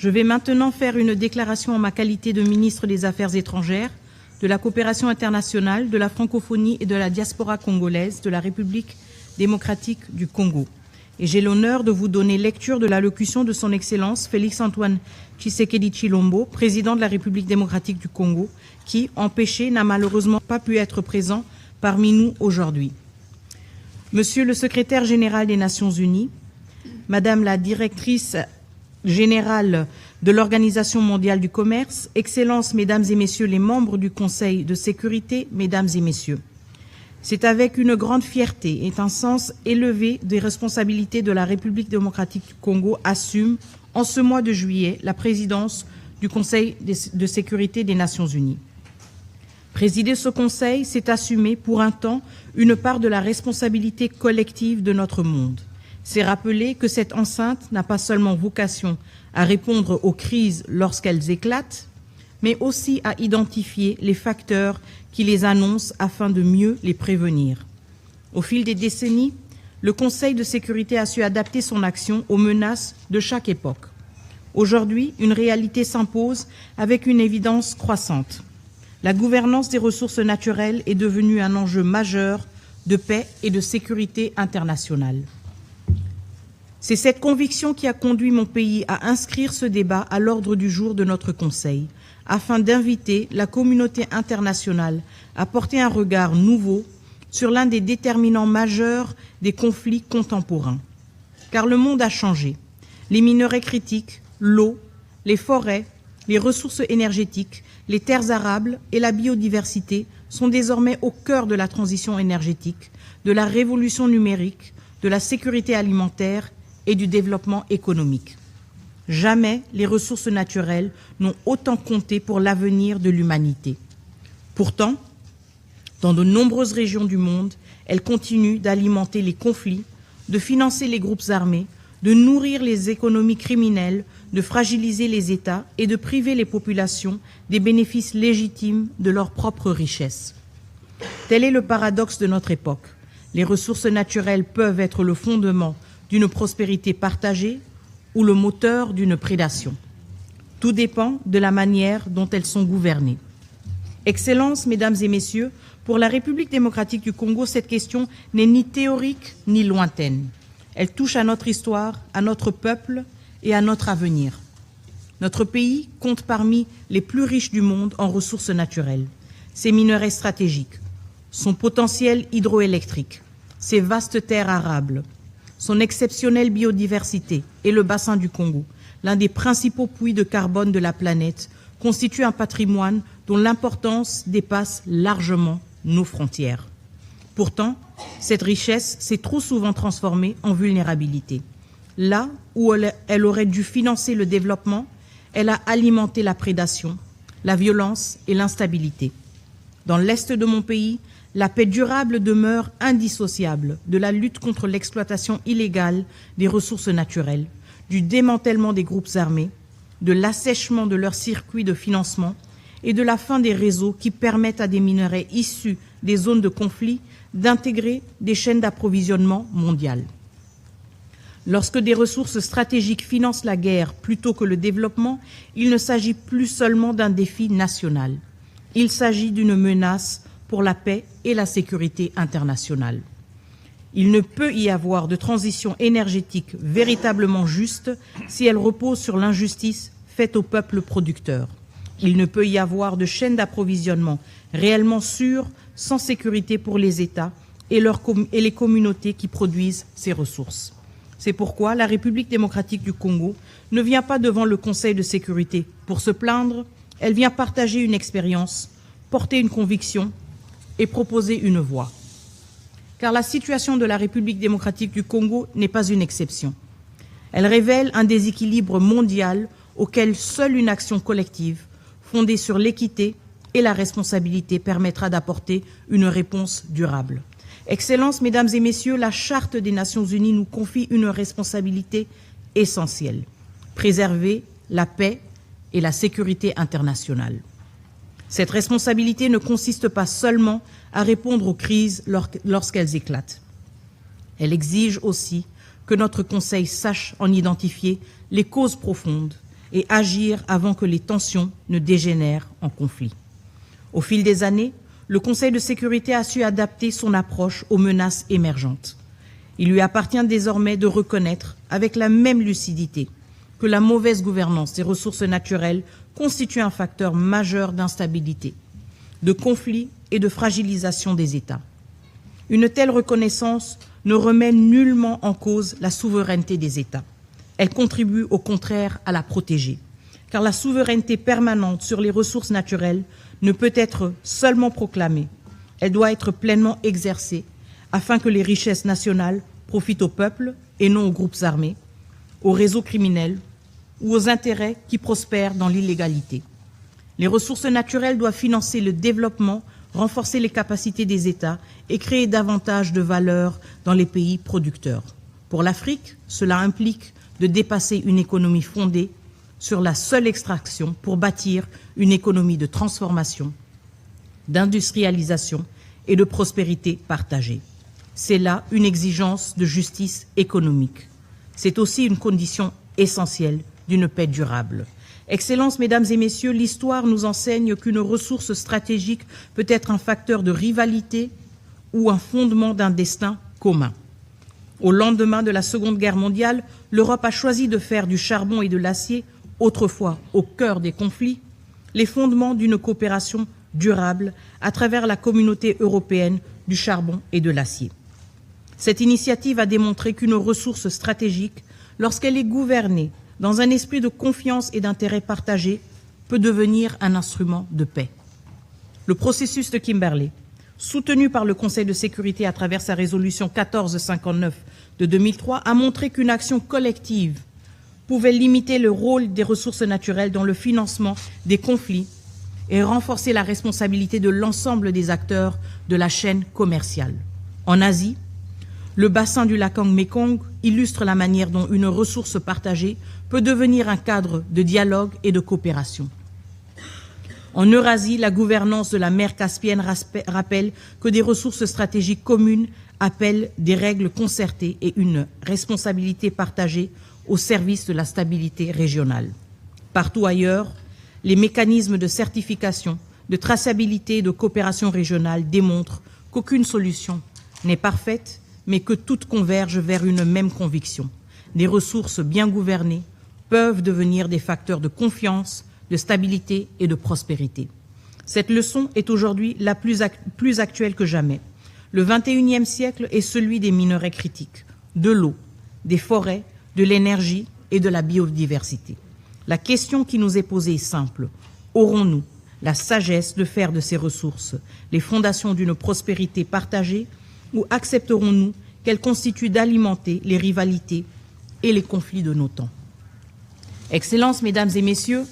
Je vais maintenant faire une déclaration en ma qualité de ministre des Affaires étrangères, de la coopération internationale, de la francophonie et de la diaspora congolaise de la République démocratique du Congo. Et j'ai l'honneur de vous donner lecture de l'allocution de son Excellence Félix-Antoine Tshisekedi Tshilombo, président de la République démocratique du Congo, qui, empêché, n'a malheureusement pas pu être présent parmi nous aujourd'hui. Monsieur le secrétaire général des Nations Unies, Madame la directrice générale de l'Organisation mondiale du commerce, Excellences, Mesdames et Messieurs les membres du Conseil de sécurité, Mesdames et Messieurs, c'est avec une grande fierté et un sens élevé des responsabilités de la République démocratique du Congo assume, en ce mois de juillet, la présidence du Conseil de sécurité des Nations Unies. Présider ce Conseil, c'est assumer pour un temps une part de la responsabilité collective de notre monde. C'est rappeler que cette enceinte n'a pas seulement vocation à répondre aux crises lorsqu'elles éclatent, mais aussi à identifier les facteurs qui les annoncent afin de mieux les prévenir. Au fil des décennies, le Conseil de sécurité a su adapter son action aux menaces de chaque époque. Aujourd'hui, une réalité s'impose avec une évidence croissante. La gouvernance des ressources naturelles est devenue un enjeu majeur de paix et de sécurité internationale. C'est cette conviction qui a conduit mon pays à inscrire ce débat à l'ordre du jour de notre Conseil, afin d'inviter la communauté internationale à porter un regard nouveau sur l'un des déterminants majeurs des conflits contemporains. Car le monde a changé. Les minerais critiques, l'eau, les forêts, les ressources énergétiques, les terres arables et la biodiversité sont désormais au cœur de la transition énergétique, de la révolution numérique, de la sécurité alimentaire et du développement économique. Jamais les ressources naturelles n'ont autant compté pour l'avenir de l'humanité. Pourtant, dans de nombreuses régions du monde, elles continuent d'alimenter les conflits, de financer les groupes armés, de nourrir les économies criminelles, de fragiliser les États et de priver les populations des bénéfices légitimes de leurs propres richesses. Tel est le paradoxe de notre époque. Les ressources naturelles peuvent être le fondement d'une prospérité partagée ou le moteur d'une prédation. Tout dépend de la manière dont elles sont gouvernées. Excellences, Mesdames et Messieurs, pour la République démocratique du Congo, cette question n'est ni théorique ni lointaine. Elle touche à notre histoire, à notre peuple et à notre avenir. Notre pays compte parmi les plus riches du monde en ressources naturelles. Ses minerais stratégiques, son potentiel hydroélectrique, ses vastes terres arables, son exceptionnelle biodiversité et le bassin du Congo, l'un des principaux puits de carbone de la planète, constitue un patrimoine dont l'importance dépasse largement nos frontières. Pourtant, cette richesse s'est trop souvent transformée en vulnérabilité. Là où elle aurait dû financer le développement, elle a alimenté la prédation, la violence et l'instabilité. Dans l'est de mon pays, la paix durable demeure indissociable de la lutte contre l'exploitation illégale des ressources naturelles, du démantèlement des groupes armés, de l'assèchement de leurs circuits de financement et de la fin des réseaux qui permettent à des minerais issus des zones de conflit d'intégrer des chaînes d'approvisionnement mondiales. Lorsque des ressources stratégiques financent la guerre plutôt que le développement, il ne s'agit plus seulement d'un défi national. Il s'agit d'une menace pour la paix et la sécurité internationale. Il ne peut y avoir de transition énergétique véritablement juste si elle repose sur l'injustice faite au peuple producteur. Il ne peut y avoir de chaîne d'approvisionnement réellement sûre sans sécurité pour les États et les communautés qui produisent ces ressources. C'est pourquoi la République démocratique du Congo ne vient pas devant le Conseil de sécurité pour se plaindre, elle vient partager une expérience, porter une conviction et proposer une voie. Car la situation de la République démocratique du Congo n'est pas une exception. Elle révèle un déséquilibre mondial auquel seule une action collective, fondée sur l'équité et la responsabilité, permettra d'apporter une réponse durable. Excellences, Mesdames et Messieurs, la Charte des Nations Unies nous confie une responsabilité essentielle, préserver la paix et la sécurité internationale. Cette responsabilité ne consiste pas seulement à répondre aux crises lorsqu'elles éclatent. Elle exige aussi que notre Conseil sache en identifier les causes profondes, et agir avant que les tensions ne dégénèrent en conflit. Au fil des années, le Conseil de sécurité a su adapter son approche aux menaces émergentes. Il lui appartient désormais de reconnaître, avec la même lucidité, que la mauvaise gouvernance des ressources naturelles constitue un facteur majeur d'instabilité, de conflit et de fragilisation des États. Une telle reconnaissance ne remet nullement en cause la souveraineté des États. Elle contribue au contraire à la protéger, car la souveraineté permanente sur les ressources naturelles ne peut être seulement proclamée, elle doit être pleinement exercée afin que les richesses nationales profitent au peuple et non aux groupes armés, aux réseaux criminels ou aux intérêts qui prospèrent dans l'illégalité. Les ressources naturelles doivent financer le développement, renforcer les capacités des États et créer davantage de valeur dans les pays producteurs. Pour l'Afrique, cela implique de dépasser une économie fondée sur la seule extraction pour bâtir une économie de transformation, d'industrialisation et de prospérité partagée. C'est là une exigence de justice économique. C'est aussi une condition essentielle d'une paix durable. Excellences, Mesdames et Messieurs, l'histoire nous enseigne qu'une ressource stratégique peut être un facteur de rivalité ou un fondement d'un destin commun. Au lendemain de la Seconde Guerre mondiale, l'Europe a choisi de faire du charbon et de l'acier, autrefois au cœur des conflits, les fondements d'une coopération durable à travers la communauté européenne du charbon et de l'acier. Cette initiative a démontré qu'une ressource stratégique, lorsqu'elle est gouvernée dans un esprit de confiance et d'intérêt partagé, peut devenir un instrument de paix. Le processus de Kimberley, soutenu par le Conseil de sécurité à travers sa résolution 1459 de 2003, a montré qu'une action collective pouvait limiter le rôle des ressources naturelles dans le financement des conflits et renforcer la responsabilité de l'ensemble des acteurs de la chaîne commerciale. En Asie, le bassin du lac Mekong illustre la manière dont une ressource partagée peut devenir un cadre de dialogue et de coopération. En Eurasie, la gouvernance de la mer Caspienne rappelle que des ressources stratégiques communes appellent des règles concertées et une responsabilité partagée au service de la stabilité régionale. Partout ailleurs, les mécanismes de certification, de traçabilité et de coopération régionale démontrent qu'aucune solution n'est parfaite, mais que toutes convergent vers une même conviction. Des ressources bien gouvernées peuvent devenir des facteurs de confiance, de stabilité et de prospérité. Cette leçon est aujourd'hui la plus actuelle que jamais. Le XXIe siècle est celui des minerais critiques, de l'eau, des forêts, de l'énergie et de la biodiversité. La question qui nous est posée est simple. Aurons-nous la sagesse de faire de ces ressources les fondations d'une prospérité partagée ou accepterons-nous qu'elles constituent d'alimenter les rivalités et les conflits de nos temps? Excellences, Mesdames et Messieurs,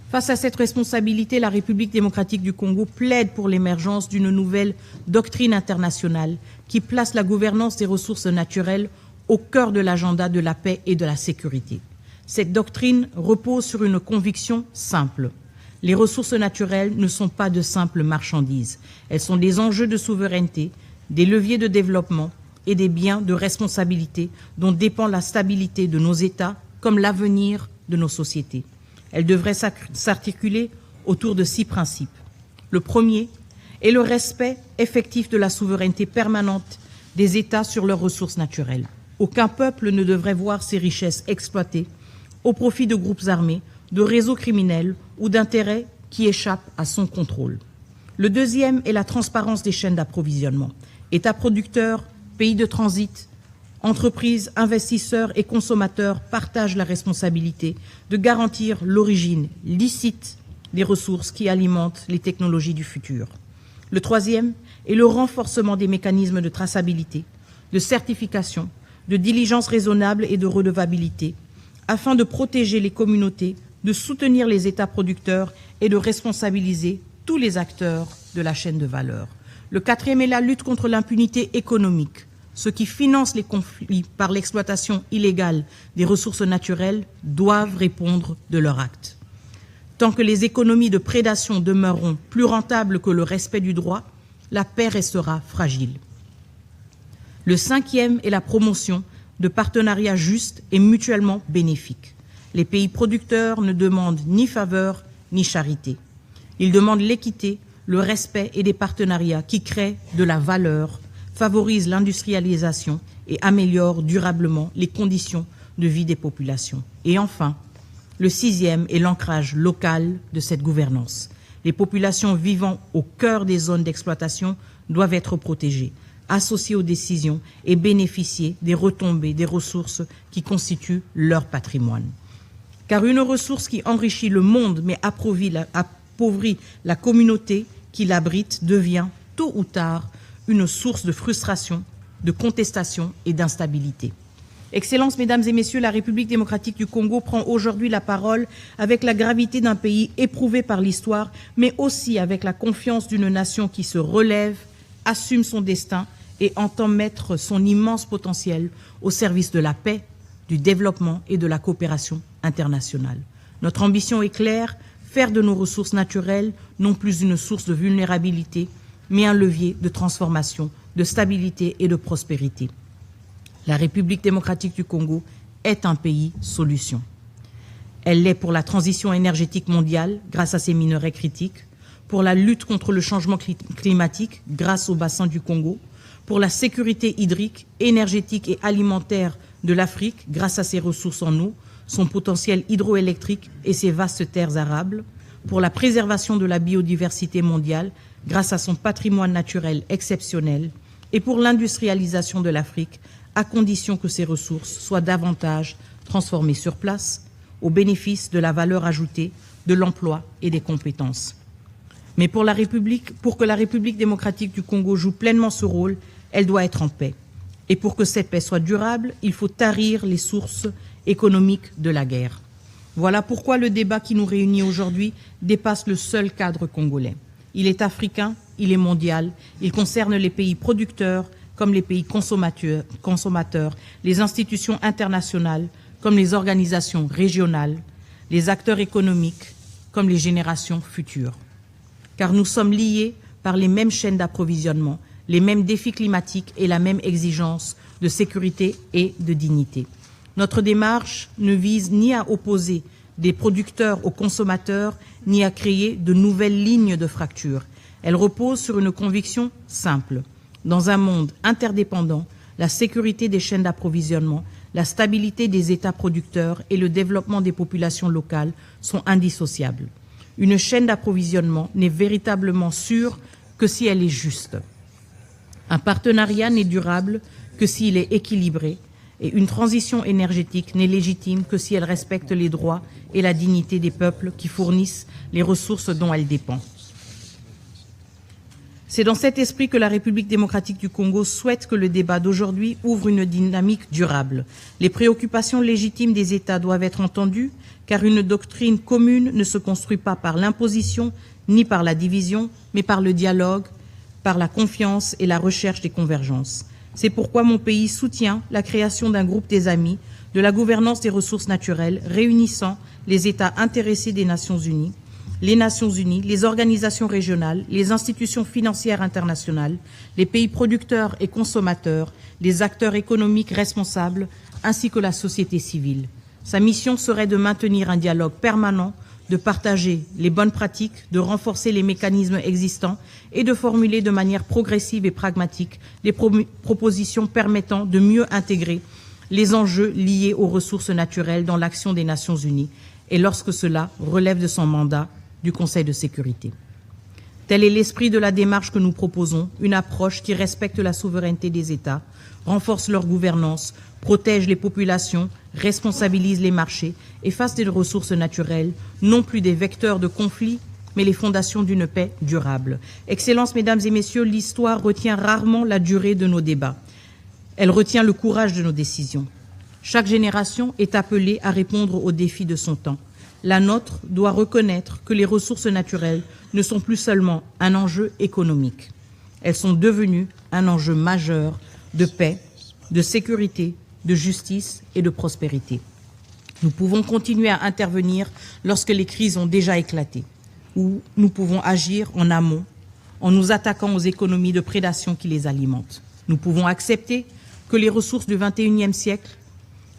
face à cette responsabilité, la République démocratique du Congo plaide pour l'émergence d'une nouvelle doctrine internationale qui place la gouvernance des ressources naturelles au cœur de l'agenda de la paix et de la sécurité. Cette doctrine repose sur une conviction simple. Les ressources naturelles ne sont pas de simples marchandises. Elles sont des enjeux de souveraineté, des leviers de développement et des biens de responsabilité dont dépend la stabilité de nos États comme l'avenir de nos sociétés. Elles devraient s'articuler autour de 6 principes. Le premier est le respect effectif de la souveraineté permanente des États sur leurs ressources naturelles. Aucun peuple ne devrait voir ses richesses exploitées au profit de groupes armés, de réseaux criminels ou d'intérêts qui échappent à son contrôle. Le deuxième est la transparence des chaînes d'approvisionnement. États producteurs, pays de transit, entreprises, investisseurs et consommateurs partagent la responsabilité de garantir l'origine licite des ressources qui alimentent les technologies du futur. Le troisième est le renforcement des mécanismes de traçabilité, de certification, de diligence raisonnable et de redevabilité, afin de protéger les communautés, de soutenir les États producteurs et de responsabiliser tous les acteurs de la chaîne de valeur. Le quatrième est la lutte contre l'impunité économique. Ceux qui financent les conflits par l'exploitation illégale des ressources naturelles doivent répondre de leurs actes. Tant que les économies de prédation demeureront plus rentables que le respect du droit, la paix restera fragile. Le cinquième est la promotion de partenariats justes et mutuellement bénéfiques. Les pays producteurs ne demandent ni faveur ni charité. Ils demandent l'équité, le respect et des partenariats qui créent de la valeur, favorisent l'industrialisation et améliorent durablement les conditions de vie des populations. Et enfin, le sixième est l'ancrage local de cette gouvernance. Les populations vivant au cœur des zones d'exploitation doivent être protégées, associées aux décisions et bénéficier des retombées des ressources qui constituent leur patrimoine. Car une ressource qui enrichit le monde mais appauvrit la communauté qui l'abrite devient, tôt ou tard, une source de frustration, de contestation et d'instabilité. Excellences, Mesdames et Messieurs, la République démocratique du Congo prend aujourd'hui la parole avec la gravité d'un pays éprouvé par l'histoire, mais aussi avec la confiance d'une nation qui se relève, assume son destin et entend mettre son immense potentiel au service de la paix, du développement et de la coopération internationale. Notre ambition est claire, faire de nos ressources naturelles non plus une source de vulnérabilité, mais un levier de transformation, de stabilité et de prospérité. La République démocratique du Congo est un pays solution. Elle l'est pour la transition énergétique mondiale grâce à ses minerais critiques, pour la lutte contre le changement climatique grâce au bassin du Congo, pour la sécurité hydrique, énergétique et alimentaire de l'Afrique grâce à ses ressources en eau, son potentiel hydroélectrique et ses vastes terres arables, pour la préservation de la biodiversité mondiale grâce à son patrimoine naturel exceptionnel et pour l'industrialisation de l'Afrique à condition que ces ressources soient davantage transformées sur place au bénéfice de la valeur ajoutée, de l'emploi et des compétences. Mais pour que la République démocratique du Congo joue pleinement ce rôle, elle doit être en paix. Et pour que cette paix soit durable, il faut tarir les sources économiques de la guerre. Voilà pourquoi le débat qui nous réunit aujourd'hui dépasse le seul cadre congolais. Il est africain, il est mondial, il concerne les pays producteurs comme les pays consommateurs, les institutions internationales comme les organisations régionales, les acteurs économiques comme les générations futures. Car nous sommes liés par les mêmes chaînes d'approvisionnement, les mêmes défis climatiques et la même exigence de sécurité et de dignité. Notre démarche ne vise ni à opposer des producteurs aux consommateurs, ni à créer de nouvelles lignes de fracture. Elle repose sur une conviction simple. Dans un monde interdépendant, la sécurité des chaînes d'approvisionnement, la stabilité des États producteurs et le développement des populations locales sont indissociables. Une chaîne d'approvisionnement n'est véritablement sûre que si elle est juste. Un partenariat n'est durable que s'il est équilibré et une transition énergétique n'est légitime que si elle respecte les droits et la dignité des peuples qui fournissent les ressources dont elle dépend. C'est dans cet esprit que la République démocratique du Congo souhaite que le débat d'aujourd'hui ouvre une dynamique durable. Les préoccupations légitimes des États doivent être entendues, car une doctrine commune ne se construit pas par l'imposition ni par la division, mais par le dialogue, par la confiance et la recherche des convergences. C'est pourquoi mon pays soutient la création d'un groupe des amis de la gouvernance des ressources naturelles réunissant les États intéressés des Nations Unies, les organisations régionales, les institutions financières internationales, les pays producteurs et consommateurs, les acteurs économiques responsables, ainsi que la société civile. Sa mission serait de maintenir un dialogue permanent, de partager les bonnes pratiques, de renforcer les mécanismes existants et de formuler de manière progressive et pragmatique des propositions permettant de mieux intégrer les enjeux liés aux ressources naturelles dans l'action des Nations Unies et lorsque cela relève de son mandat du Conseil de sécurité. Tel est l'esprit de la démarche que nous proposons, une approche qui respecte la souveraineté des États, renforce leur gouvernance, protège les populations, responsabilise les marchés et fasse des ressources naturelles non plus des vecteurs de conflits, mais les fondations d'une paix durable. Excellences, Mesdames et Messieurs, l'histoire retient rarement la durée de nos débats. Elle retient le courage de nos décisions. Chaque génération est appelée à répondre aux défis de son temps. La nôtre doit reconnaître que les ressources naturelles ne sont plus seulement un enjeu économique. Elles sont devenues un enjeu majeur de paix, de sécurité, de justice et de prospérité. Nous pouvons continuer à intervenir lorsque les crises ont déjà éclaté, ou nous pouvons agir en amont en nous attaquant aux économies de prédation qui les alimentent. Nous pouvons accepter que les ressources du XXIe siècle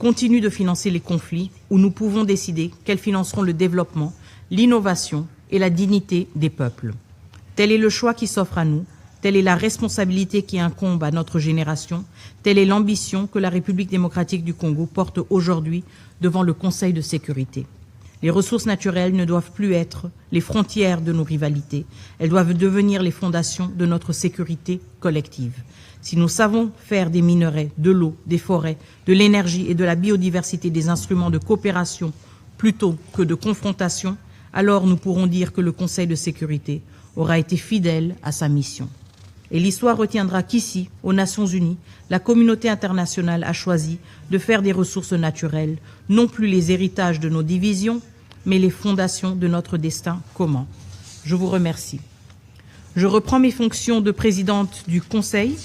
continuent de financer les conflits où nous pouvons décider qu'elles financeront le développement, l'innovation et la dignité des peuples. Tel est le choix qui s'offre à nous, telle est la responsabilité qui incombe à notre génération, telle est l'ambition que la République démocratique du Congo porte aujourd'hui devant le Conseil de sécurité. Les ressources naturelles ne doivent plus être les frontières de nos rivalités, elles doivent devenir les fondations de notre sécurité collective. Si nous savons faire des minerais, de l'eau, des forêts, de l'énergie et de la biodiversité des instruments de coopération plutôt que de confrontation, alors nous pourrons dire que le Conseil de sécurité aura été fidèle à sa mission. Et l'histoire retiendra qu'ici, aux Nations Unies, la communauté internationale a choisi de faire des ressources naturelles non plus les héritages de nos divisions, mais les fondations de notre destin commun. Je vous remercie. Je reprends mes fonctions de présidente du Conseil